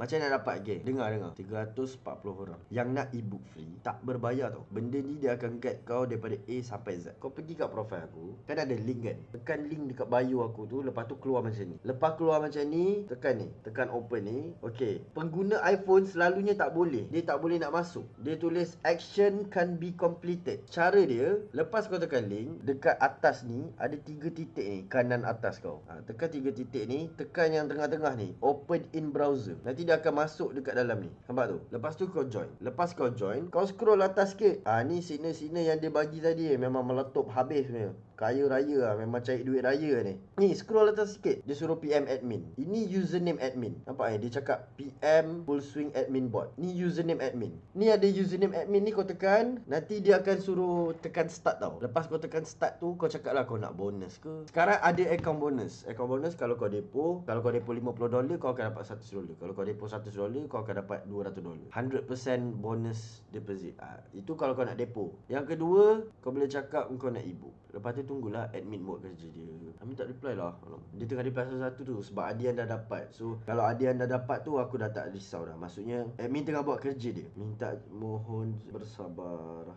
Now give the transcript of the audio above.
Macam nak dapat dengar 340 orang yang nak ebook free, tak berbayar tau. Benda ni dia akan guide kau daripada A sampai Z. Kau pergi kat profile aku, kan ada link kan, tekan link dekat bio aku tu, lepas tu keluar macam ni. Lepas keluar macam ni, tekan open ni. Okay, pengguna iPhone selalunya tak boleh, dia tak boleh nak masuk. Dia tulis action can be completed. Cara dia, lepas kau tekan link, dekat atas ni ada 3 titik ni, kanan atas kau. Tekan 3 titik ni, tekan yang tengah-tengah ni, open in browser. Nanti dia akan masuk dekat dalam ni. Nampak tu? Lepas tu kau join. Lepas kau join, kau scroll atas sikit. Ni signal-signal yang dia bagi tadi memang meletup habis punya. Kaya raya lah, memang cari duit raya ni. Ni scroll atas sikit, dia suruh PM admin. Ini username admin. Nampak dia cakap PM full swing admin bot. Ni username admin. Ni ada username admin ni, kau tekan, nanti dia akan suruh tekan start tau. Lepas kau tekan start tu, kau cakap lah kau nak bonus ke. Sekarang ada account bonus. Account bonus kalau kau depo $50, kau akan dapat $100. Kalau kau depo $100, kau akan dapat $200. 100% bonus deposit. Itu kalau kau nak depo. Yang kedua, kau boleh cakap kau nak ebook. Lepas tu tunggulah admin buat kerja dia. Amin tak reply lah. Dia tengah reply satu-satu tu sebab Adian dah dapat. So kalau Adian dah dapat tu, aku dah tak risau dah. Maksudnya admin tengah buat kerja dia. Minta mohon bersabar.